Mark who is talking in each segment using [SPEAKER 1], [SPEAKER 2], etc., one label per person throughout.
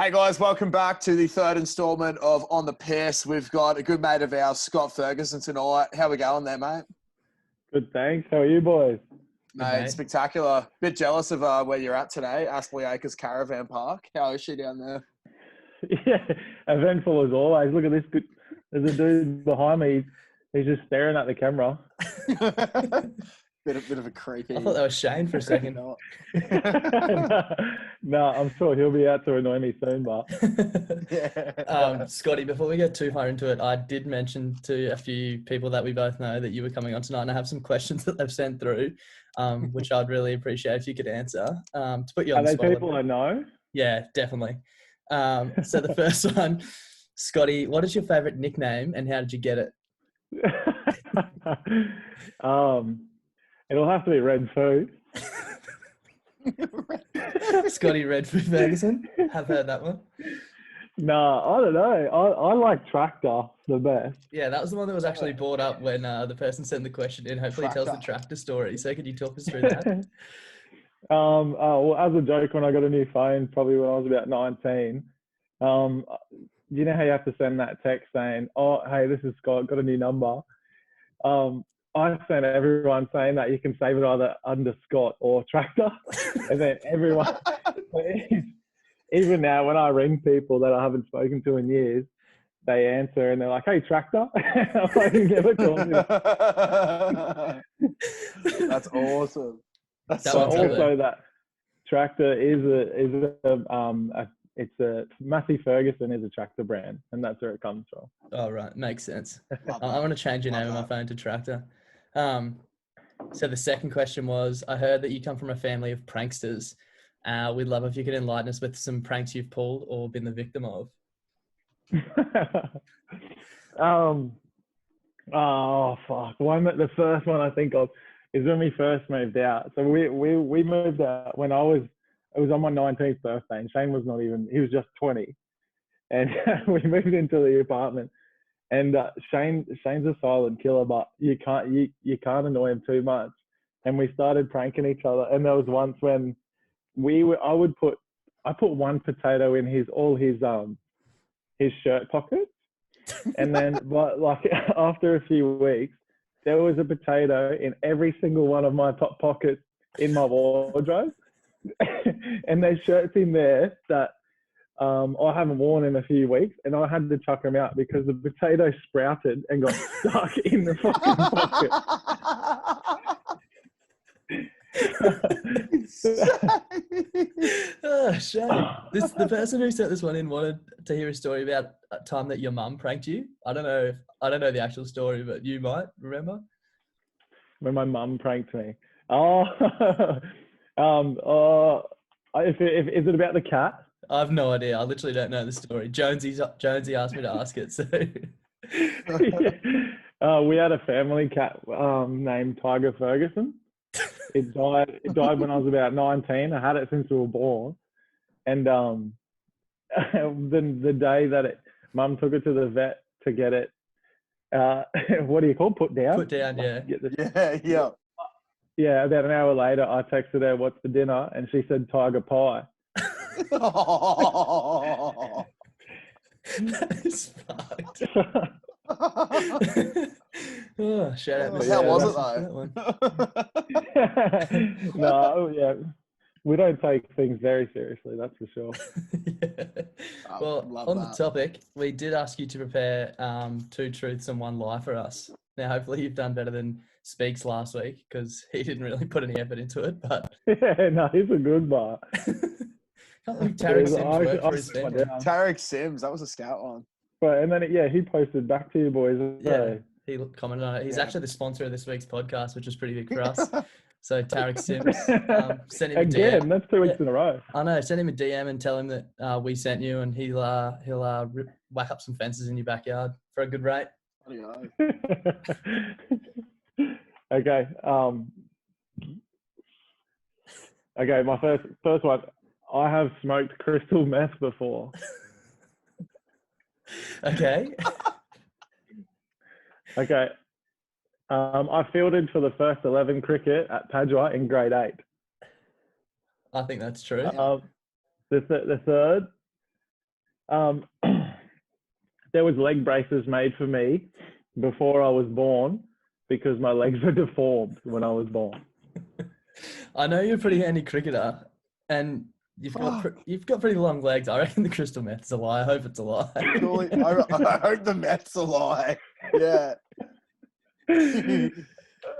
[SPEAKER 1] Hey guys, welcome back to the third installment of On the Piss. We've got a good mate of ours, Scott Ferguson, tonight. How we going there, mate?
[SPEAKER 2] Good, thanks. How are you boys?
[SPEAKER 1] Mate, spectacular. Bit jealous of where you're at today, Astley Acres Caravan Park. How is she down there?
[SPEAKER 2] Yeah, eventful as always. Look at this. There's a dude behind me. He's just staring at the camera.
[SPEAKER 1] bit of a creepy.
[SPEAKER 3] I thought that was Shane for a second.
[SPEAKER 2] No, I'm sure he'll be out to annoy me soon, but
[SPEAKER 1] Yeah.
[SPEAKER 3] Scotty, before we get too far into it, I did mention to a few people that we both know that you were coming on tonight, and I have some questions that they've sent through, which I'd really appreciate if you could answer. To put you on the
[SPEAKER 2] are
[SPEAKER 3] spot.
[SPEAKER 2] they people I know?
[SPEAKER 3] Yeah, definitely. So the first one, Scotty, what is your favourite nickname and how did you get it?
[SPEAKER 2] It'll have to be Red Foo.
[SPEAKER 3] Scotty Red Food Ferguson. Have heard that one.
[SPEAKER 2] No, I don't know. I like Tractor the best.
[SPEAKER 3] Yeah, that was the one that was actually brought up when the person sent the question in. Hopefully he tells the tractor story. So could you talk us through that?
[SPEAKER 2] Well, as a joke, when I got a new phone, probably when I was about 19, you know how you have to send that text saying, "Oh, hey, this is Scott, got a new number." I sent everyone saying that you can save it either under Scott or Tractor, and then everyone, even now when I ring people that I haven't spoken to in years, they answer and they're like, "Hey, Tractor." I'm like, "You never called me."
[SPEAKER 1] That's awesome. That's
[SPEAKER 3] That
[SPEAKER 1] so
[SPEAKER 3] one's
[SPEAKER 1] good.
[SPEAKER 2] Also, that Tractor it's a Massey Ferguson is a Tractor brand, and that's where it comes from.
[SPEAKER 3] Oh, right. Makes sense.
[SPEAKER 1] Love
[SPEAKER 3] I
[SPEAKER 1] that.
[SPEAKER 3] want to change your
[SPEAKER 1] Love
[SPEAKER 3] name on my
[SPEAKER 1] that.
[SPEAKER 3] phone to Tractor. So the second question was, I heard that you come from a family of pranksters. We'd love if you could enlighten us with some pranks you've pulled or been the victim of.
[SPEAKER 2] Oh fuck! The first one I think of is when we first moved out. So we moved out when it was on my 19th birthday, and Shane was not even, he was just 20, and we moved into the apartment. And Shane's a silent killer, but you can't annoy him too much. And we started pranking each other. And there was once when I put one potato in all his shirt pockets, and then like after a few weeks, there was a potato in every single one of my top pockets in my wardrobe, and there's shirts in there that I haven't worn in a few weeks, and I had to chuck them out because the potato sprouted and got stuck in the fucking pocket.
[SPEAKER 3] Oh, Shane. The person who sent this one in wanted to hear a story about a time that your mum pranked you. I don't know the actual story, but you might remember.
[SPEAKER 2] When my mum pranked me. Is it about the cat?
[SPEAKER 3] I have no idea. I literally don't know the story. Jonesy asked me to ask it. So
[SPEAKER 2] we had a family cat named Tiger Ferguson. It died when I was about 19. I had it since we were born, and the day that Mum took it to the vet to get it, what do you call put down?
[SPEAKER 3] Put down, yeah.
[SPEAKER 1] Yeah.
[SPEAKER 2] Yeah, about an hour later, I texted her, "What's for dinner?" And she said, "Tiger pie."
[SPEAKER 3] That is fucked. Oh, shout out.
[SPEAKER 1] How was it though?
[SPEAKER 2] No, yeah, we don't take things very seriously, that's for sure.
[SPEAKER 3] Yeah. Well, on the topic, we did ask you to prepare 2 truths and 1 lie for us. Now, hopefully you've done better than Speaks last week because he didn't really put any effort into it. But
[SPEAKER 2] yeah, no, he's a good bar.
[SPEAKER 3] Tarek Sims worked for his family.
[SPEAKER 1] Tarek Sims, that was a scout one.
[SPEAKER 2] But and then he posted back to you boys.
[SPEAKER 3] Yeah, he commented on it. He's actually the sponsor of this week's podcast, which is pretty big for us. So Tarek Sims, send him a
[SPEAKER 2] Again,
[SPEAKER 3] DM.
[SPEAKER 2] That's 2 weeks in a row.
[SPEAKER 3] I know. Send him a DM and tell him that we sent you, and he'll whack up some fences in your backyard for a good rate.
[SPEAKER 2] Okay. Okay. My first one. I have smoked crystal meth before.
[SPEAKER 3] Okay.
[SPEAKER 2] Okay. I fielded for the first 11 cricket at Padua in grade 8.
[SPEAKER 3] I think that's true.
[SPEAKER 2] The third, Um, there was leg braces made for me before I was born because my legs were deformed when I was born.
[SPEAKER 3] I know you're a pretty handy cricketer, and you've got pretty long legs. I reckon the crystal meth's a lie. I hope it's a lie.
[SPEAKER 1] Surely, I hope the meth's a lie. Yeah.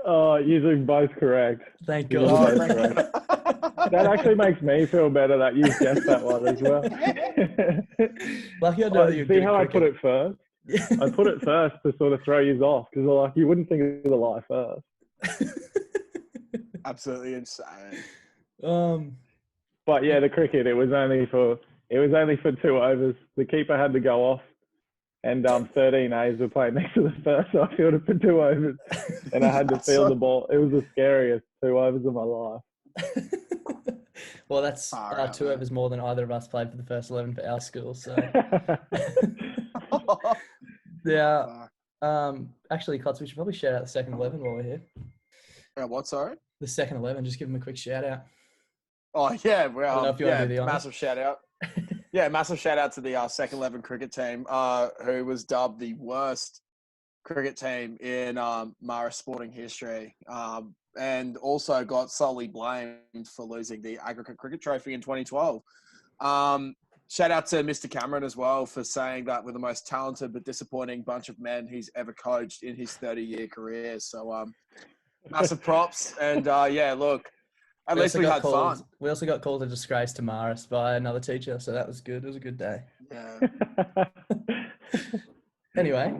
[SPEAKER 2] Oh, you're both correct.
[SPEAKER 3] Thank
[SPEAKER 2] You're
[SPEAKER 3] God.
[SPEAKER 2] both correct. That actually makes me feel better that you've guessed that one as well.
[SPEAKER 3] Lucky I know that you're
[SPEAKER 2] See
[SPEAKER 3] good
[SPEAKER 2] how
[SPEAKER 3] at
[SPEAKER 2] I put it first? I put it first to sort of throw you off because like you wouldn't think of the lie first.
[SPEAKER 1] Absolutely insane.
[SPEAKER 2] But yeah, the cricket, it was only for 2 overs. The keeper had to go off, and 13 A's were playing next to the first, so I fielded for 2 overs, and I had to field the ball. It was the scariest 2 overs of my life.
[SPEAKER 3] Well, that's 2 overs more than either of us played for the first 11 for our school. So yeah. Actually, Klutz, we should probably shout out the second 11 while we're here.
[SPEAKER 1] What? Sorry.
[SPEAKER 3] The second 11. Just give them a quick shout out.
[SPEAKER 1] Oh yeah,
[SPEAKER 3] I don't know if you want to do the honors.
[SPEAKER 1] massive shout out. Yeah, massive shout out to the second 11 cricket team, who was dubbed the worst cricket team in Mara sporting history, and also got solely blamed for losing the Aggregate Cricket Trophy in 2012. Shout out to Mr. Cameron as well for saying that we're the most talented but disappointing bunch of men he's ever coached in his 30-year career. So massive props. And yeah, look, at least we had fun.
[SPEAKER 3] We also got called a disgrace to Maris by another teacher, so that was good. It was a good day.
[SPEAKER 1] Yeah.
[SPEAKER 3] Anyway,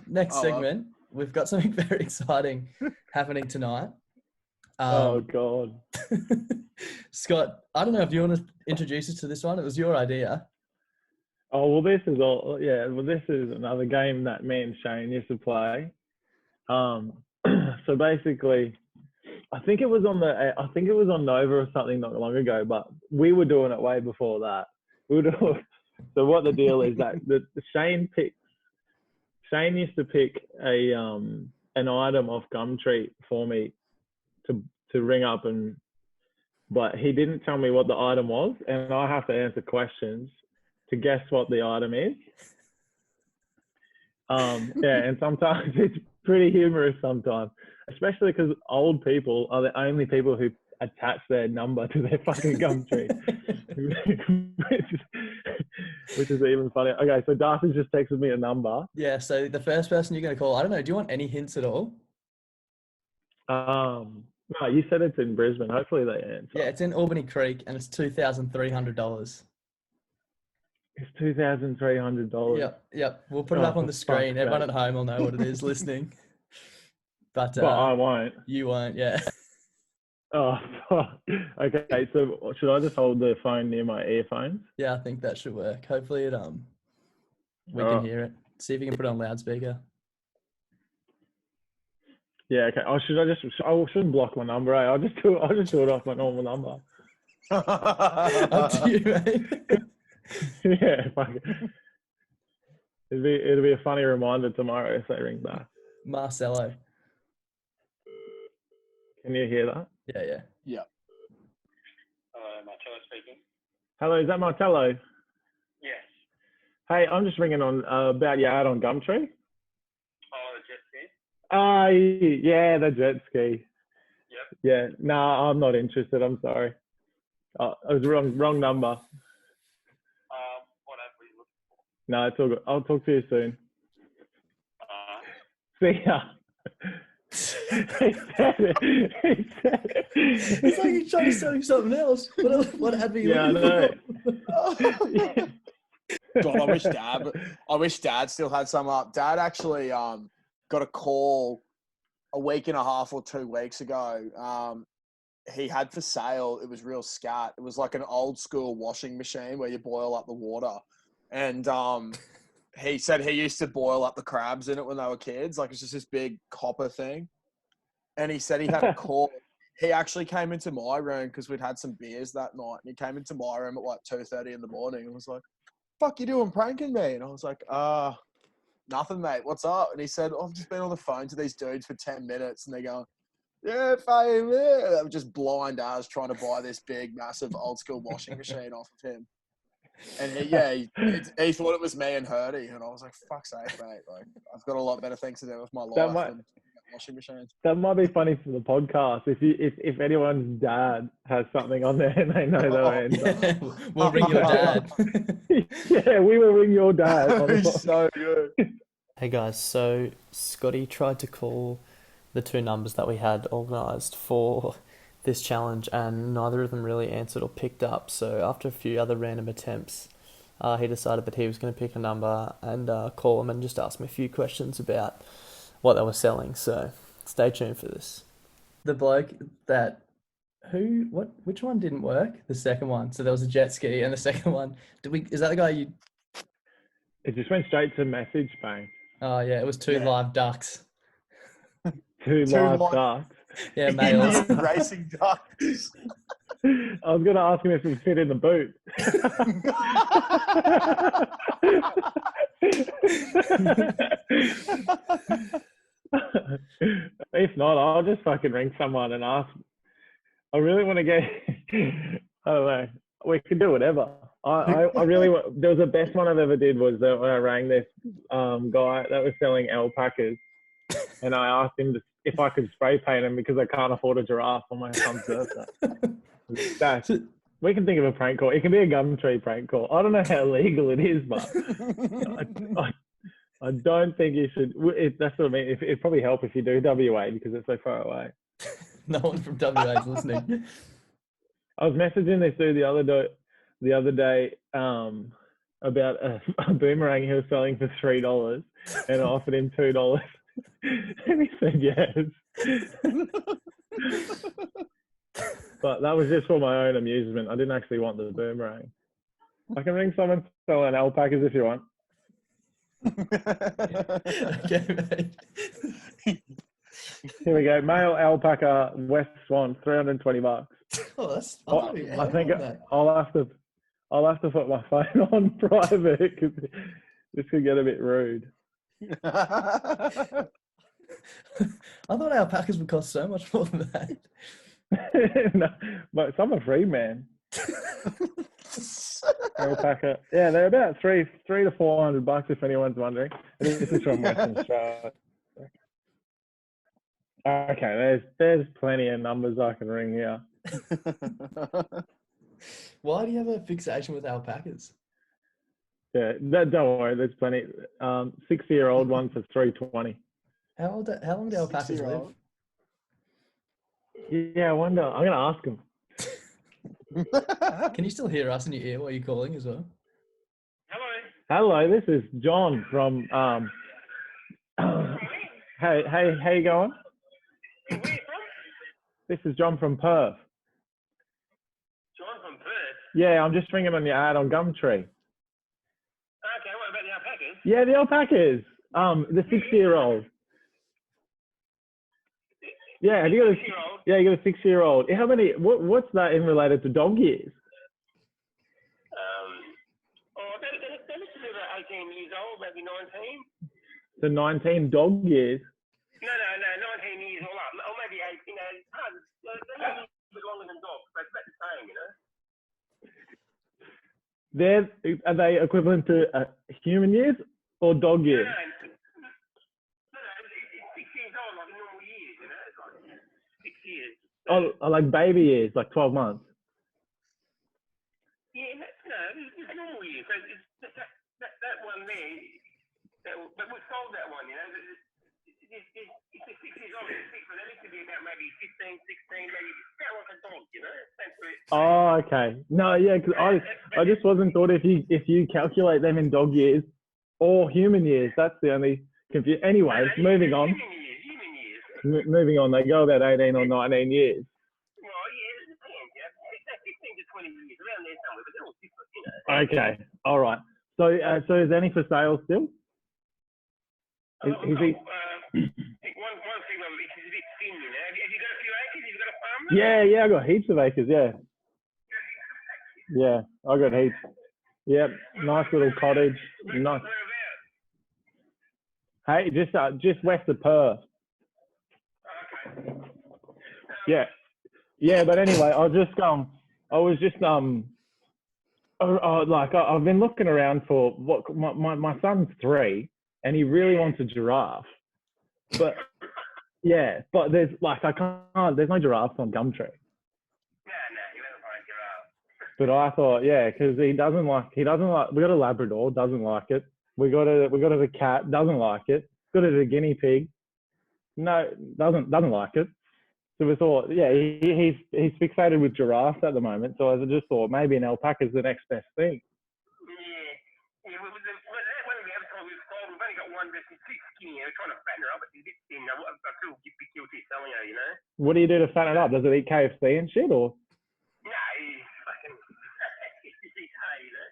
[SPEAKER 3] next segment, we've got something very exciting happening tonight.
[SPEAKER 2] Oh, God.
[SPEAKER 3] Scott, I don't know if you want to introduce us to this one. It was your idea.
[SPEAKER 2] Oh, well, this is another game that me and Shane used to play. So basically, I think it was on Nova or something not long ago, but we were doing it way before that. So what the deal is that Shane used to pick an item off Gumtree for me to ring up, but he didn't tell me what the item was, and I have to answer questions to guess what the item is. Yeah, and sometimes it's pretty humorous sometimes, especially because old people are the only people who attach their number to their fucking Gumtree, which is even funnier. Okay, so Darcy's just texted me a number.
[SPEAKER 3] Yeah, so the first person you're going to call, I don't know, do you want any hints at all?
[SPEAKER 2] No, you said it's in Brisbane. Hopefully they answer.
[SPEAKER 3] Yeah, it's in Albany Creek, and it's $2,300.
[SPEAKER 2] It's $2,300.
[SPEAKER 3] Yep. We'll put it up on the screen. Everyone at home will know what it is listening. But
[SPEAKER 2] I won't.
[SPEAKER 3] You won't, yeah.
[SPEAKER 2] Oh, fuck. Okay, so should I just hold the phone near my earphones?
[SPEAKER 3] Yeah, I think that should work. Hopefully it we can hear it. See if you can put it on loudspeaker.
[SPEAKER 2] Yeah, okay. I shouldn't block my number, eh? I'll just do it off my normal number.
[SPEAKER 3] Up to you, mate.
[SPEAKER 2] Yeah, fuck it. It'll be a funny reminder tomorrow if they ring back.
[SPEAKER 3] Marcelo.
[SPEAKER 2] Can you hear that?
[SPEAKER 3] Yeah.
[SPEAKER 4] Marcello speaking.
[SPEAKER 2] Hello, is that Marcello?
[SPEAKER 4] Yes.
[SPEAKER 2] Hey, I'm just ringing on about your ad on Gumtree.
[SPEAKER 4] Oh, the jet ski?
[SPEAKER 2] Yeah, the jet ski.
[SPEAKER 4] Yep.
[SPEAKER 2] Yeah, no, I'm not interested. I'm sorry. It was wrong number.
[SPEAKER 4] What app were you looking for?
[SPEAKER 2] No, it's all good. I'll talk to you soon. See ya. He said it.
[SPEAKER 3] It's like he's trying to sell you something else. What ad were you looking for?
[SPEAKER 1] God, I wish Dad still had some up. Dad actually got a call a week and a half or 2 weeks ago. He had for sale, it was real scat. It was like an old school washing machine where you boil up the water. And he said he used to boil up the crabs in it when they were kids. Like it's just this big copper thing. And he said he had a call. He actually came into my room because we'd had some beers that night. And he came into my room at like 2:30 in the morning and was like, "Fuck, you doing pranking me?" And I was like, nothing, mate. What's up? And he said, I've just been on the phone to these dudes for 10 minutes. And they go, yeah, fame, yeah. They were just blind as trying to buy this big, massive, old school washing machine off of him. And he thought it was me and Hurdy, and I was like, "Fuck's sake, mate! Like, I've got a lot better things to do with my life than washing machines."
[SPEAKER 2] That might be funny for the podcast if anyone's dad has something on there and they know they'll answer.
[SPEAKER 3] We'll ring your dad.
[SPEAKER 2] Yeah, we will ring your dad.
[SPEAKER 1] He's so good.
[SPEAKER 5] Hey guys, so Scotty tried to call the two numbers that we had organised for this challenge, and neither of them really answered or picked up. So after a few other random attempts, he decided that he was going to pick a number and call them and just ask me a few questions about what they were selling. So stay tuned for this.
[SPEAKER 3] The bloke that which one didn't work? The second one. So there was a jet ski, and the second one. Is that the guy you?
[SPEAKER 2] It just went straight to message, bang.
[SPEAKER 3] Oh yeah, it was two live ducks.
[SPEAKER 2] Two live ducks.
[SPEAKER 3] Yeah, males.
[SPEAKER 1] Indian racing ducks.
[SPEAKER 2] I was going to ask him if it would fit in the boot. If not, I'll just fucking ring someone and ask. I really want to get. I don't know. We can do whatever. I really want. There was the best one I've ever did was that when I rang this guy that was selling alpacas, and I asked him if I could spray paint them because I can't afford a giraffe on my son's birthday. We can think of a prank call. It can be a Gumtree prank call. I don't know how legal it is, but I don't think you should. That's what I mean. It'd probably help if you do WA because it's so far away.
[SPEAKER 3] No one from WA is listening.
[SPEAKER 2] I was messaging this dude the other day about a boomerang he was selling for $3, and I offered him $2, and he said yes. But that was just for my own amusement. I didn't actually want the boomerang. I can ring someone selling alpacas if you want.
[SPEAKER 3] Okay, mate.
[SPEAKER 2] Here we go. Male alpaca, West Swan, $320.
[SPEAKER 3] Oh, that's.
[SPEAKER 2] I think I'll have to put my phone on private because this could get a bit rude.
[SPEAKER 3] I thought alpacas would cost so much more than that.
[SPEAKER 2] No, but some are free, man. Alpaca, yeah, they're about $300 to $400 if anyone's wondering. This is from Western Australia. Okay, there's plenty of numbers I can ring here.
[SPEAKER 3] Why do you have a fixation with alpacas?
[SPEAKER 2] Yeah, don't worry, there's plenty. 60-year-old one for $320.
[SPEAKER 3] How long do alpacas live?
[SPEAKER 2] Yeah, I wonder. I'm going to ask him.
[SPEAKER 3] Can you still hear us in your ear while you're calling as well?
[SPEAKER 2] Hello, this is John from. Hey, how you going?
[SPEAKER 4] Where from?
[SPEAKER 2] This is John from Perth.
[SPEAKER 4] John from Perth?
[SPEAKER 2] Yeah, I'm just ringing on your ad on Gumtree.
[SPEAKER 4] Okay, what about the alpacas?
[SPEAKER 2] Yeah, the alpacas. The 60-year-old. Yeah, have you got a
[SPEAKER 4] 6-year-old?
[SPEAKER 2] Yeah, you got a 6-year-old. How many? What's that in related to dog years?
[SPEAKER 4] They're literally about 18 years old, maybe 19.
[SPEAKER 2] So 19 dog years.
[SPEAKER 4] No, 19 years all up. Or maybe 8, it's hard. They're a little bit longer than dogs, but it's about the same,
[SPEAKER 2] Are they equivalent to human years or dog years?
[SPEAKER 4] No, it's 6 years old, like normal years, It's like 6 years.
[SPEAKER 2] Oh, like baby years, like 12 months.
[SPEAKER 4] Yeah, it's normal years. So it's that one there, but we sold that one, It's 6 years old, but they need to be about maybe 15, 16, maybe about like a dog,
[SPEAKER 2] Oh, okay. No, yeah, because I just wasn't thought if you calculate them in dog years or human years, that's the only confusion. Anyway, moving on.
[SPEAKER 4] Human years.
[SPEAKER 2] Moving on, they go about 18 or 19 years.
[SPEAKER 4] Well, yeah, it depends, It's 15 to 20 years, around there somewhere, but they're all different,
[SPEAKER 2] Okay, all right. So is any for sale still?
[SPEAKER 4] One female, which is a bit thin, Have you got a few acres? Have you got a farm?
[SPEAKER 2] Yeah, I got heaps of acres, yeah. Yeah, I got heaps. Yep, nice little cottage. Nice. Hey, just west of Perth. Yeah, but anyway, I was just I've been looking around for what my son's 3, and he really wants a giraffe, but yeah, but there's there's no giraffes on Gumtree.
[SPEAKER 4] No, you never find giraffe.
[SPEAKER 2] But I thought, yeah, because he doesn't like. We got a Labrador, doesn't like it. We got a cat, doesn't like it. Got a guinea pig, no, doesn't like it. So we thought, yeah, he's fixated with giraffes at the moment. So I just thought maybe an alpaca is the next best thing.
[SPEAKER 4] Yeah. That one we have told we've only got one that's too skinny. We're trying to fatten her up, but she's a bit thin. I feel be guilty selling her, you know.
[SPEAKER 2] What do you do to fatten it up? Does it eat KFC and shit, or?
[SPEAKER 4] No, he's fucking he's hay, you know.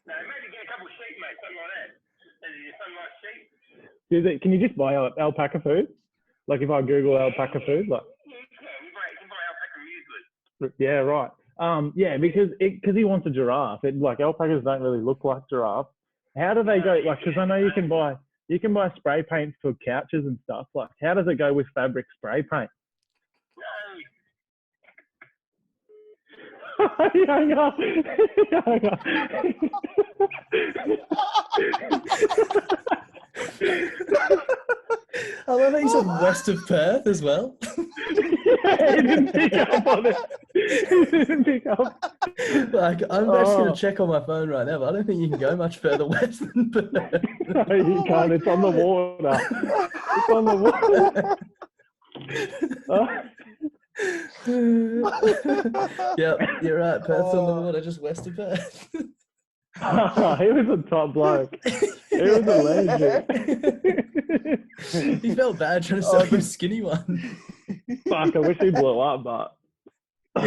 [SPEAKER 4] No, maybe get a couple of sheep, mate, something like that. Something like sheep.
[SPEAKER 2] Can you just buy alpaca food? Like if I Google alpaca food, like.
[SPEAKER 4] Yeah, you can buy alpaca muesli.
[SPEAKER 2] Yeah, right. Yeah, because he wants a giraffe. Alpacas don't really look like giraffes. How do they go? Like, because I know you can buy spray paints for couches and stuff. Like, how does it go with fabric spray paint? Hang on.
[SPEAKER 3] I love that you said west of Perth as well.
[SPEAKER 2] Yeah, he didn't pick up on it.
[SPEAKER 3] Like, I'm actually going to check on my phone right now, but I don't think you can go much further west than Perth.
[SPEAKER 2] No, you can't. It's on the water. It's on the water.
[SPEAKER 3] Yep, you're right. Perth's on the water, just west of Perth.
[SPEAKER 2] He was a top bloke. He was a legend.
[SPEAKER 3] He felt bad trying to sell you a skinny one.
[SPEAKER 2] Fuck, I wish he blew up, but.
[SPEAKER 3] All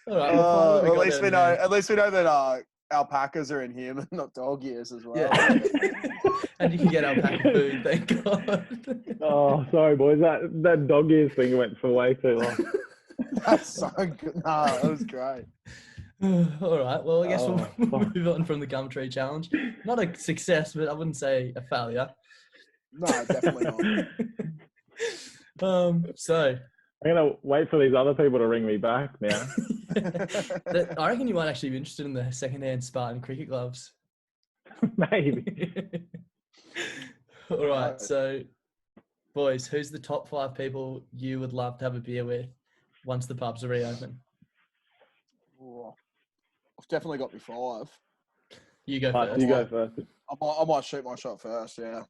[SPEAKER 3] right,
[SPEAKER 1] at least we know that alpacas are in human, not dog ears as well.
[SPEAKER 3] Yeah. And you can get alpaca food, thank God.
[SPEAKER 2] Oh, sorry, boys. That dog ears thing went for way too long.
[SPEAKER 1] That's so good. No, that was great.
[SPEAKER 3] All right. Well, I guess we'll move on from the Gumtree challenge. Not a success, but I wouldn't say a failure.
[SPEAKER 1] No, definitely
[SPEAKER 3] not. So
[SPEAKER 2] I'm gonna wait for these other people to ring me back now.
[SPEAKER 3] I reckon you might actually be interested in the second-hand Spartan cricket gloves.
[SPEAKER 2] Maybe.
[SPEAKER 3] All right. So, boys, who's the top 5 people you would love to have a beer with once the pubs are reopened?
[SPEAKER 1] I've definitely got me 5.
[SPEAKER 3] You go first.
[SPEAKER 2] You go first.
[SPEAKER 1] I might shoot my shot first, yeah.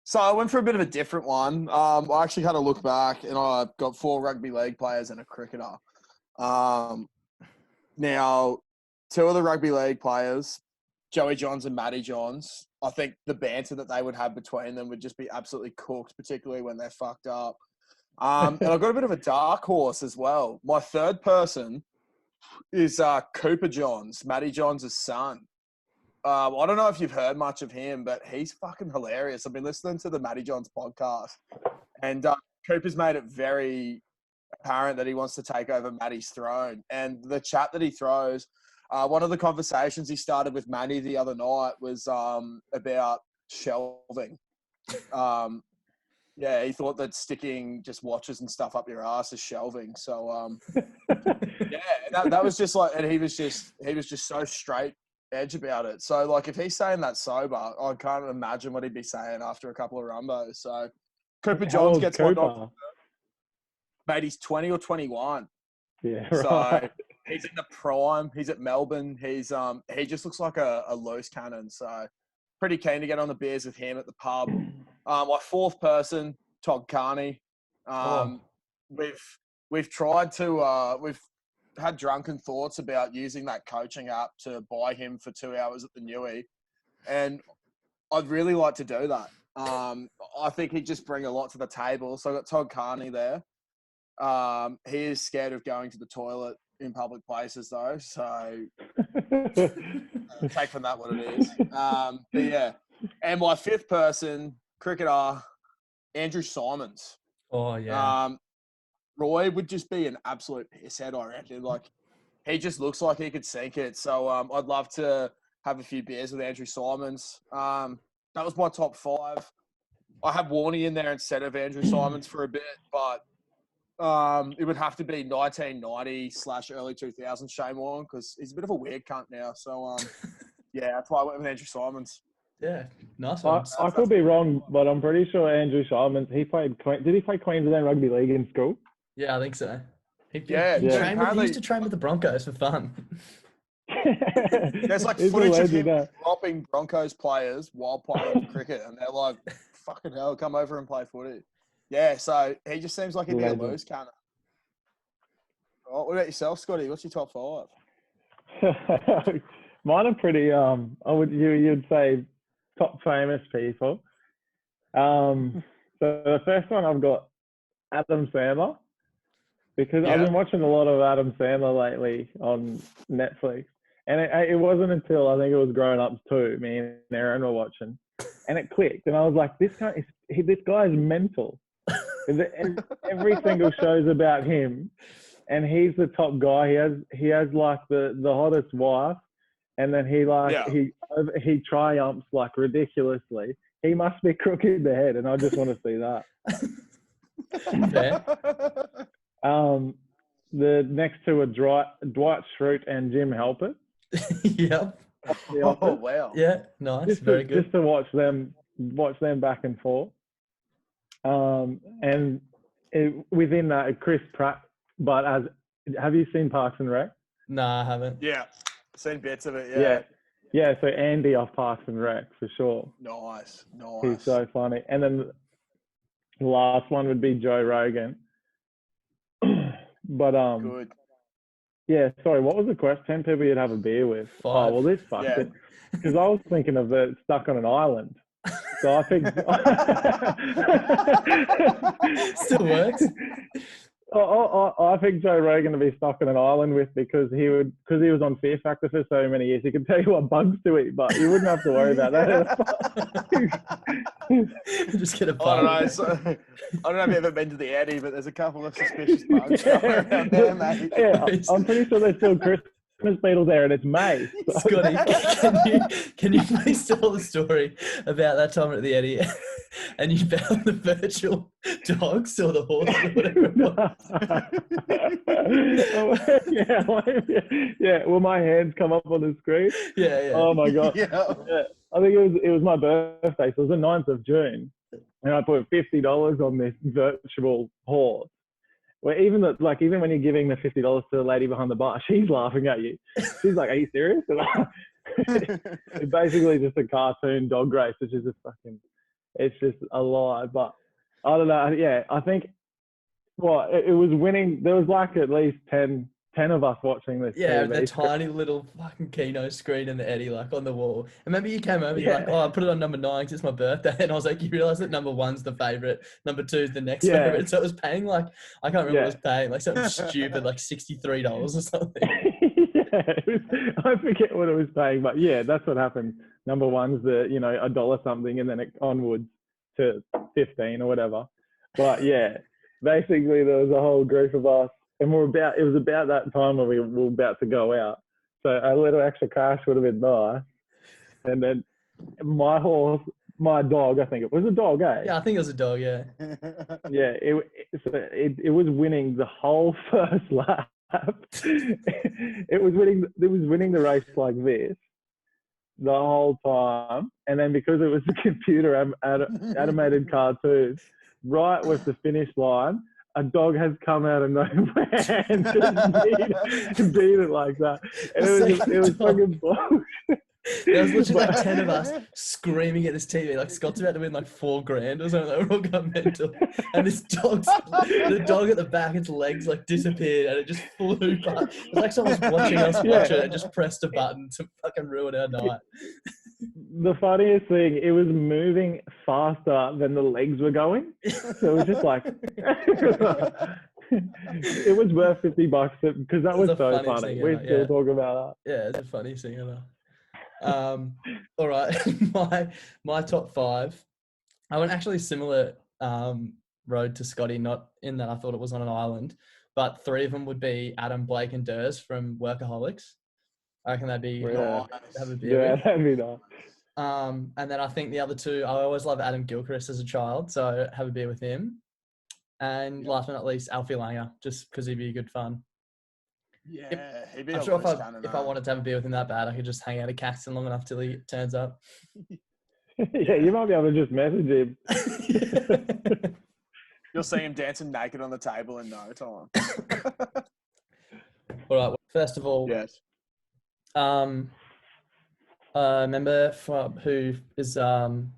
[SPEAKER 1] So I went for a bit of a different one. I actually had a look back, and I got 4 rugby league players and a cricketer. Now, 2 of the rugby league players, Joey Johns and Matty Johns, I think the banter that they would have between them would just be absolutely cooked, particularly when they're fucked up. And I've got a bit of a dark horse as well. My third person is Cooper Johns, Matty Johns' son. I don't know if you've heard much of him, but he's fucking hilarious. I've been listening to the Matty Johns podcast, and Cooper's made it very apparent that he wants to take over Matty's throne. And the chat that he throws, one of the conversations he started with Matty the other night was about shelving. Yeah, he thought that sticking just watches and stuff up your ass is shelving. So, yeah, that was just like, and he was just so straight edge about it. So, like, if he's saying that sober, I can't imagine what he'd be saying after a couple of rumbos. So, Cooper Johns gets one knock. Mate, he's 20 or 21.
[SPEAKER 2] Yeah,
[SPEAKER 1] so
[SPEAKER 2] right.
[SPEAKER 1] He's in the prime. He's at Melbourne. He just looks like a loose cannon. So, pretty keen to get on the beers with him at the pub. My 4th person, Todd Carney. We've tried to we've had drunken thoughts about using that coaching app to buy him for 2 hours at the Newey, and I'd really like to do that. I think he'd just bring a lot to the table. So I got Todd Carney there. He is scared of going to the toilet in public places though, so take from that what it is. But yeah, and my 5th person, cricketer, Andrew Simons.
[SPEAKER 3] Oh yeah.
[SPEAKER 1] Roy would just be an absolute pisshead, I reckon. Like, he just looks like he could sink it. So I'd love to have a few beers with Andrew Simons. That was my top 5. I have Warney in there instead of Andrew Simons for a bit, but It would have to be 1990/early 2000 Shane Warne because he's a bit of a weird cunt now. So, yeah, that's why I went with Andrew Simons.
[SPEAKER 3] Yeah, nice one.
[SPEAKER 2] I could be wrong, but I'm pretty sure Andrew Simons, did he play Queensland Rugby League in school?
[SPEAKER 3] Yeah, I think so. He used to train with the Broncos for fun.
[SPEAKER 1] There's like footage of him dropping Broncos players while playing cricket, and they're like, fucking hell, come over and play footy. Yeah, so he just seems like he'd be a loose cannon. What about yourself, Scotty? What's your top 5?
[SPEAKER 2] Mine are pretty, you'd say top famous people. So the first one I've got Adam Sandler, because I've been watching a lot of Adam Sandler lately on Netflix. And it wasn't until I think it was Grown Ups 2, me and Aaron were watching, and it clicked. And I was like, this guy is mental. Every single show's about him, and he's the top guy. He has like the hottest wife, and then he triumphs like ridiculously. He must be crooked in the head, and I just want to see that. The next two are Dwight Schrute and Jim Halpert.
[SPEAKER 3] Yep.
[SPEAKER 1] Oh wow.
[SPEAKER 3] Yeah, nice. Very good.
[SPEAKER 2] Just to watch them back and forth. And within that, Chris Pratt. But have you seen Parks and Rec?
[SPEAKER 3] No, I haven't.
[SPEAKER 1] Yeah, seen bits of it.
[SPEAKER 2] Yeah. So Andy off Parks and Rec for sure.
[SPEAKER 1] Nice.
[SPEAKER 2] He's so funny. And then the last one would be Joe Rogan. But
[SPEAKER 1] good.
[SPEAKER 2] Yeah, sorry, what was the question? 10 people you'd have a beer with.
[SPEAKER 3] 5.
[SPEAKER 2] Oh, well, this fucked it. Because I was thinking of stuck on an island. So I think...
[SPEAKER 3] Still works.
[SPEAKER 2] I think Joe Rogan to be stuck on an island with, because he was on Fear Factor for so many years. He could tell you what bugs to eat, but you wouldn't have to worry about that.
[SPEAKER 3] Just get a bug.
[SPEAKER 1] I don't know if you've ever been to the Addy, but there's a couple of suspicious bugs going around there, mate.
[SPEAKER 2] Yeah, I'm pretty sure there's still Christmas beetles there, and it's May. So.
[SPEAKER 3] Scotty, can you please tell the story about that time at the Addy and you found the virtual dogs or the horse or whatever it was?
[SPEAKER 2] Yeah. Will my hands come up on the screen?
[SPEAKER 3] Yeah.
[SPEAKER 2] Oh my god.
[SPEAKER 1] Yeah.
[SPEAKER 2] I think it was my birthday, so it was the 9th of June, and I put $50 on this virtual horse. Where even when you're giving the $50 to the lady behind the bar, she's laughing at you. She's like, "Are you serious?" It's basically just a cartoon dog race, which is it's just a lie. But I don't know. Yeah, I think it was winning. There was like at least 10 of us watching this.
[SPEAKER 3] Yeah,
[SPEAKER 2] TV.
[SPEAKER 3] the tiny little fucking Kino screen in the Addy, like on the wall. And remember you came over, you're like, "Oh, I put it on number 9 because it's my birthday." And I was like, "You realise that number 1's the favourite, number 2's the next favourite." So it was paying like, I can't remember what it was paying, like something stupid, like $63 or something. I forget what it was paying, but yeah, that's what happened. Number 1's the $1 something, and then it onwards to 15 or whatever. But yeah, basically there was a whole group of us. And it was about that time when we were about to go out. So a little extra cash would have been nice. And then my dog, I think it was a dog, eh? Yeah, I think it was a dog, yeah.
[SPEAKER 2] Yeah, it was winning the whole first lap. It was winning the race like this the whole time. And then because it was a computer animated cartoon, right with the finish line, a dog has come out of nowhere and just beat it like that. And it was fucking bullshit.
[SPEAKER 3] There was literally like 10 of us screaming at this TV. Like Scott's about to win like $4,000 or something. Like, we're all going mental. And the dog at the back, its legs like disappeared and it just flew past. It was like someone was watching us watch it and just pressed a button to fucking ruin our night.
[SPEAKER 2] The funniest thing, it was moving faster than the legs were going. So it was just like, it was worth $50 because that was so funny. We still talk about that.
[SPEAKER 3] Yeah, it's the funniest thing ever. All right, my top 5. I went actually similar road to Scotty, not in that I thought it was on an island, but 3 of them would be Adam, Blake, and Durs from Workaholics. I reckon that'd be nice. That'd be
[SPEAKER 2] nice.
[SPEAKER 3] And then I think the other 2, I always love Adam Gilchrist as a child, so have a beer with him. And last but not least, Alfie Langer, just because he'd be good fun.
[SPEAKER 1] Yeah, he'd be
[SPEAKER 3] I'm
[SPEAKER 1] a
[SPEAKER 3] sure
[SPEAKER 1] loose cannon,
[SPEAKER 3] if I wanted to have a beer with him that bad, I could just hang out at Caxton long enough till he turns up.
[SPEAKER 2] Yeah, you might be able to just message him.
[SPEAKER 1] You'll see him dancing naked on the table in no time.
[SPEAKER 3] All right. First of all,
[SPEAKER 1] Yes.
[SPEAKER 3] member who follows us on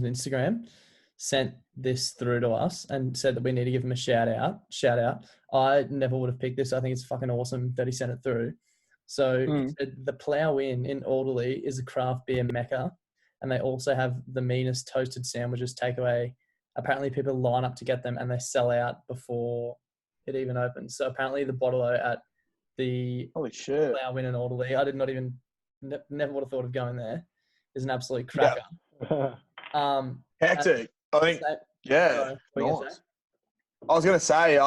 [SPEAKER 3] Instagram sent this through to us and said that we need to give him a shout out. I never would have picked this. I think it's fucking awesome that he sent it through. So he said, the Plough Inn in Alderley is a craft beer mecca, and they also have the meanest toasted sandwiches takeaway. Apparently people line up to get them and they sell out before it even opens. So apparently the bottle at the
[SPEAKER 1] Holy shit.
[SPEAKER 3] Plough Inn in Alderley, I did not even never would have thought of going there, is an absolute cracker.
[SPEAKER 2] Yeah.
[SPEAKER 1] Hectic. I think, yeah. Nice. I was going to say,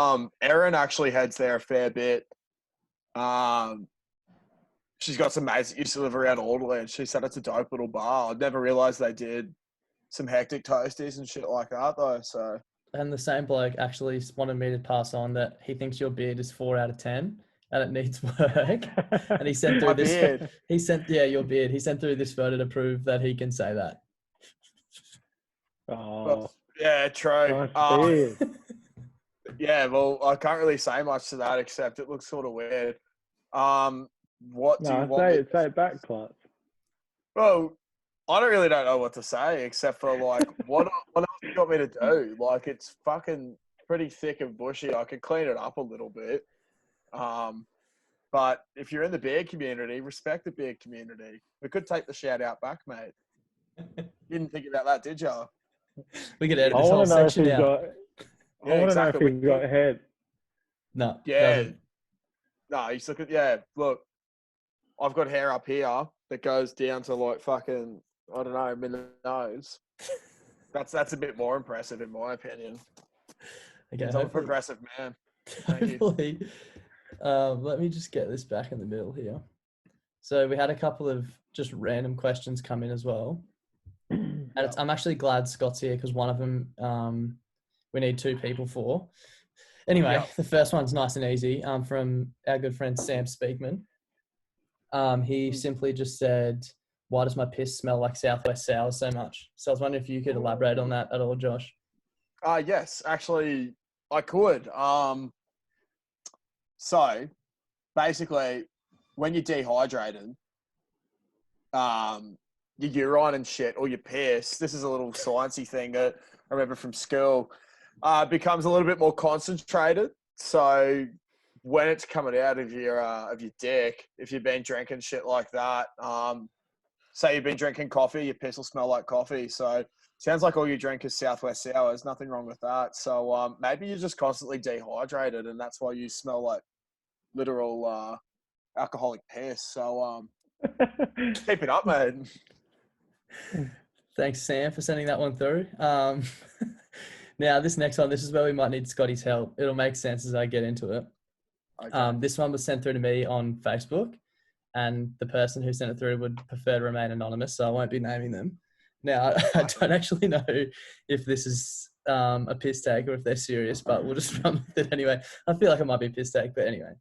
[SPEAKER 1] Erin actually heads there a fair bit. She's got some mates that used to live around Alderley, and she said it's a dope little bar. I'd never realised they did some hectic toasties and shit like that, though. So. And
[SPEAKER 3] the same bloke actually wanted me to pass on that he thinks your beard is 4 out of 10 and it needs work. And he sent through this.
[SPEAKER 1] Beard.
[SPEAKER 3] Your beard. He sent through this photo to prove that he can say that.
[SPEAKER 2] Oh,
[SPEAKER 1] yeah, true.
[SPEAKER 2] Nice
[SPEAKER 1] yeah, well, I can't really say much to that except it looks sort of weird. What do you want?
[SPEAKER 2] Say it back, Clark.
[SPEAKER 1] Well, I don't know what to say except for like, what else do you want me to do? Like, it's fucking pretty thick and bushy. I could clean it up a little bit. But if you're in the beer community, respect the beer community. We could take the shout out back, mate. You didn't think about that, did you?
[SPEAKER 3] We could edit this whole section out.
[SPEAKER 2] I want to know if he's got a head.
[SPEAKER 3] No.
[SPEAKER 1] Yeah. No, he's looking. Yeah, look, I've got hair up here that goes down to like fucking, I don't know, my nose. That's a bit more impressive in my opinion.
[SPEAKER 3] Okay,
[SPEAKER 1] I'm a progressive man. Thank you.
[SPEAKER 3] Let me just get this back in the middle here. So we had a couple of just random questions come in as well. And I'm actually glad Scott's here because one of them we need 2 people for. Anyway, The first one's nice and easy from our good friend Sam Speakman. He simply just said, why does my piss smell like Southwest Sour so much? So I was wondering if you could elaborate on that at all, Josh.
[SPEAKER 1] Yes, actually, I could. So basically, when you're dehydrated, your urine and shit, or your piss, this is a little sciencey thing that I remember from school, becomes a little bit more concentrated. So when it's coming out of your dick, if you've been drinking shit like that, say you've been drinking coffee, your piss will smell like coffee. So sounds like all you drink is Southwest Sour. There's nothing wrong with that. So maybe you're just constantly dehydrated, and that's why you smell like literal alcoholic piss. So keep it up, mate.
[SPEAKER 3] Thanks, Sam, for sending that one through. Now, this next one, this is where we might need Scotty's help. It'll make sense as I get into it. Okay. This one was sent through to me on Facebook, and the person who sent it through would prefer to remain anonymous, so I won't be naming them. Now, I don't actually know if this is a piss take or if they're serious, but we'll just run with it anyway. I feel like it might be a piss take, but anyway.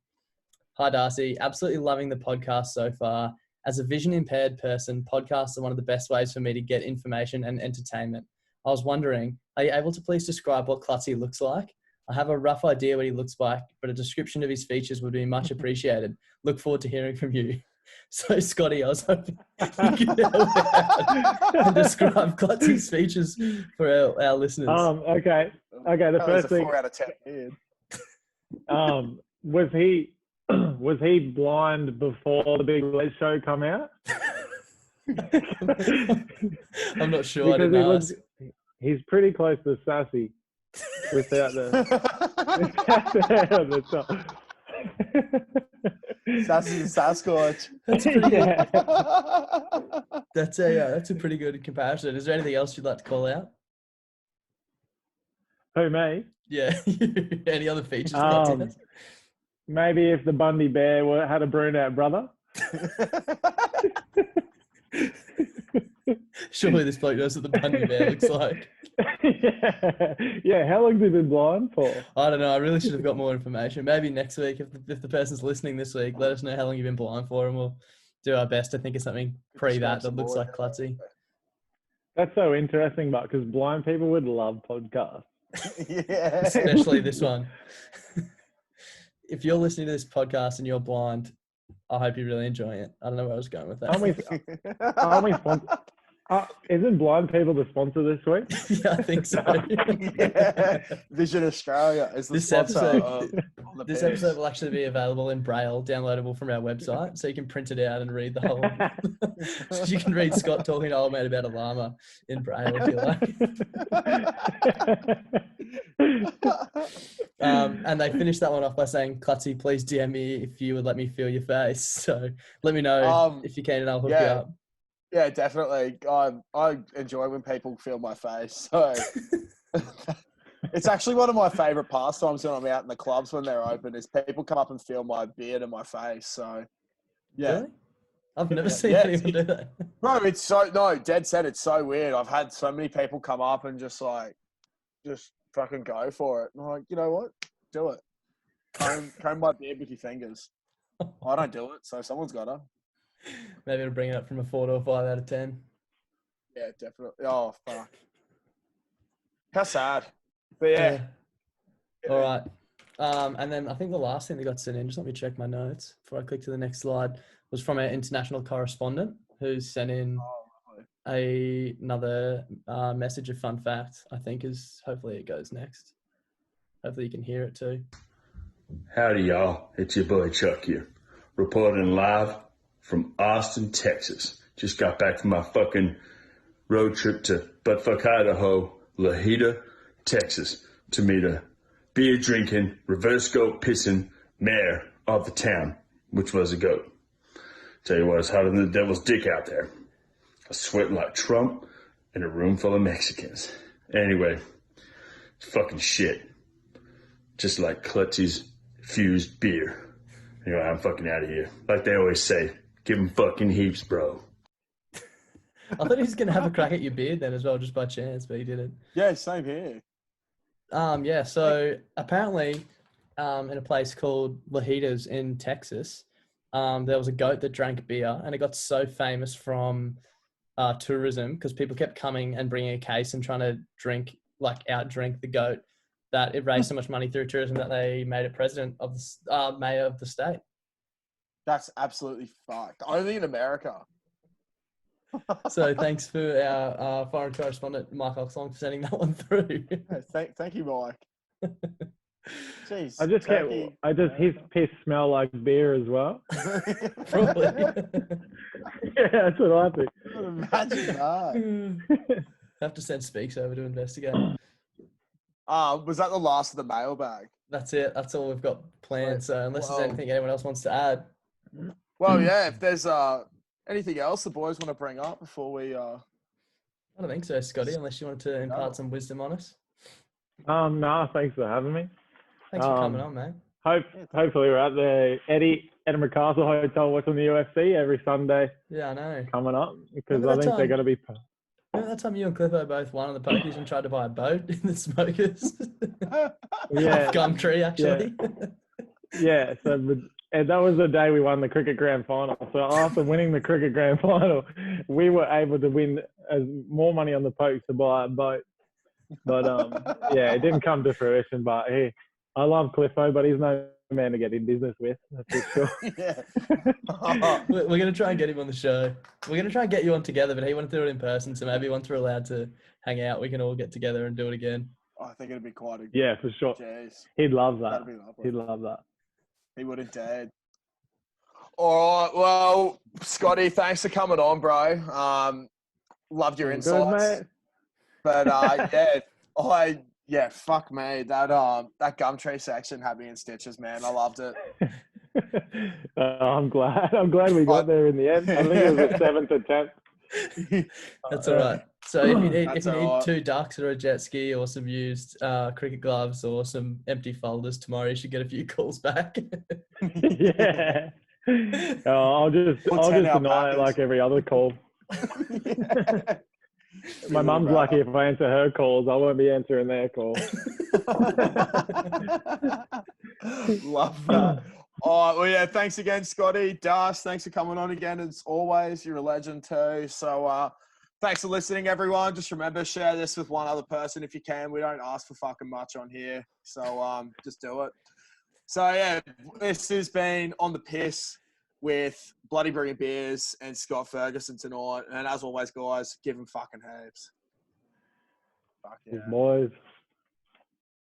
[SPEAKER 3] Hi, Darcy. Absolutely loving the podcast so far. As a vision-impaired person, podcasts are one of the best ways for me to get information and entertainment. I was wondering, are you able to please describe what Clutzy looks like? I have a rough idea what he looks like, but a description of his features would be much appreciated. Look forward to hearing from you. So, Scotty, I was hoping you could help out and describe Clutzy's features for our listeners.
[SPEAKER 2] Okay. The first thing.
[SPEAKER 1] 4 out of 10.
[SPEAKER 2] Was he blind before the Big Late Show come out?
[SPEAKER 3] I'm not sure. I didn't ask.
[SPEAKER 2] He's pretty close to Sassy without the hair on the top.
[SPEAKER 1] Sassy Sasquatch.
[SPEAKER 3] That's a pretty good comparison. Is there anything else you'd like to call out?
[SPEAKER 2] Who, me?
[SPEAKER 3] Yeah. Any other features?
[SPEAKER 2] Maybe if the Bundy Bear had a brunette brother.
[SPEAKER 3] Surely this bloke knows what the Bundy Bear looks like.
[SPEAKER 2] Yeah. How long have you been blind for?
[SPEAKER 3] I don't know. I really should have got more information. Maybe next week, if the person's listening this week, let us know how long you've been blind for, and we'll do our best to think of something that looks like Clutzy.
[SPEAKER 2] That's so interesting, but because blind people would love podcasts.
[SPEAKER 1] Yeah.
[SPEAKER 3] Especially this one. If you're listening to this podcast and you're blind, I hope you're really enjoying it. I don't know where I was going with that.
[SPEAKER 2] Isn't Blind People the sponsor this week?
[SPEAKER 3] Yeah, I think so.
[SPEAKER 1] Yeah. Vision Australia is the sponsor.
[SPEAKER 3] This episode will actually be available in Braille, downloadable from our website, so you can print it out and read the whole. So you can read Scott talking to old mate about a llama in Braille if you like. And they finished that one off by saying, "Clutzy, please DM me if you would let me feel your face." So let me know if you can, and I'll hook you up.
[SPEAKER 1] Yeah, definitely. I enjoy when people feel my face. So it's actually one of my favourite pastimes when I'm out in the clubs when they're open is people come up and feel my beard and my face. So yeah.
[SPEAKER 3] Really? I've never seen anyone do that.
[SPEAKER 1] Bro, dead set. It's so weird. I've had so many people come up and just fucking go for it. And I'm like, you know what? Do it. Comb my beard with your fingers. I don't do it, so someone's got to.
[SPEAKER 3] Maybe it'll bring it up from a 4 to a 5 out of 10.
[SPEAKER 1] Yeah, definitely. Oh, fuck. How sad. But yeah.
[SPEAKER 3] All right. And then I think the last thing that got sent in, just let me check my notes before I click to the next slide, was from our international correspondent who's sent in another message of fun fact, I think hopefully it goes next. Hopefully you can hear it too.
[SPEAKER 6] Howdy, y'all. It's your boy Chuck here, reporting live from Austin, Texas. Just got back from my fucking road trip to Buttfuck, Idaho, Lahita, Texas, to meet a beer-drinking, reverse-goat pissing mayor of the town, which was a goat. Tell you what, it's hotter than the devil's dick out there. I was sweating like Trump in a room full of Mexicans. Anyway, it's fucking shit. Just like Clutzy's fused beer. Anyway, I'm fucking out of here. Like they always say, give him fucking heaps, bro.
[SPEAKER 3] I thought he was going to have a crack at your beard then as well, just by chance, but he didn't.
[SPEAKER 1] Yeah, same here.
[SPEAKER 3] Yeah, so apparently in a place called Lahitas in Texas, there was a goat that drank beer, and it got so famous from tourism because people kept coming and bringing a case and trying to out-drink the goat, that it raised so much money through tourism that they made it president of the mayor of the state.
[SPEAKER 1] That's absolutely fucked. Only in America.
[SPEAKER 3] So thanks for our foreign correspondent, Mike Oxlong, for sending that one through.
[SPEAKER 1] Thank you, Mike. Jeez.
[SPEAKER 2] His piss smell like beer as well.
[SPEAKER 3] Probably.
[SPEAKER 2] Yeah, that's what I think.
[SPEAKER 1] Imagine that.
[SPEAKER 3] Have to send Speaks over to investigate.
[SPEAKER 1] Was that the last of the mailbag?
[SPEAKER 3] That's it. That's all we've got planned. So unless there's anything anyone else wants to add.
[SPEAKER 1] Well, yeah, if there's anything else the boys want to bring up before we... I
[SPEAKER 3] don't think so, Scotty, unless you wanted to impart some wisdom on us.
[SPEAKER 2] No, thanks for having me.
[SPEAKER 3] Thanks for coming on, mate.
[SPEAKER 2] Hopefully we're at the Edinburgh Castle Hotel watching the UFC every Sunday.
[SPEAKER 3] Yeah, I know.
[SPEAKER 2] Coming up, because I think they're going to be...
[SPEAKER 3] Remember that time you and Cliffo both won on the pokies and tried to buy a boat in the smokers?
[SPEAKER 2] Yeah.
[SPEAKER 3] Off Gumtree, actually.
[SPEAKER 2] Yeah, and that was the day we won the cricket grand final. So after winning the cricket grand final, we were able to win more money on the pokes to buy a boat. But yeah, it didn't come to fruition. But hey, I love Cliffo, but he's no man to get in business with. That's for sure.
[SPEAKER 1] Yeah.
[SPEAKER 3] We're going to try and get him on the show. We're going to try and get you on together, but he wanted to do it in person. So maybe once we're allowed to hang out, we can all get together and do it again.
[SPEAKER 1] I think it'd be quite a...
[SPEAKER 2] Yeah, for sure.
[SPEAKER 1] Jeez.
[SPEAKER 2] He'd love that.
[SPEAKER 1] That'd be lovely.
[SPEAKER 2] He'd love that.
[SPEAKER 1] He would have dared. All right. Well, Scotty, thanks for coming on, bro. Loved your insights.
[SPEAKER 2] Good, mate.
[SPEAKER 1] But fuck me. That Gumtree section had me in stitches, man. I loved it.
[SPEAKER 2] I'm glad we got there in the end. I think it was a 7th attempt.
[SPEAKER 3] That's all right. So if you need 2 ducks or a jet ski or some used cricket gloves or some empty folders tomorrow, you should get a few calls back.
[SPEAKER 2] Yeah. I'll just deny it like every other call. My mum's lucky if I answer her calls. I won't be answering their calls.
[SPEAKER 1] Love that. All right, well, yeah, thanks again, Scotty. Das, thanks for coming on again. As always, you're a legend too. So thanks for listening, everyone. Just remember, share this with one other person if you can. We don't ask for fucking much on here. So just do it. So, yeah, this has been On the Piss with Bloody Brilliant Beers and Scott Ferguson tonight. And as always, guys, give them fucking heaps. Fuck yeah.
[SPEAKER 2] Boys.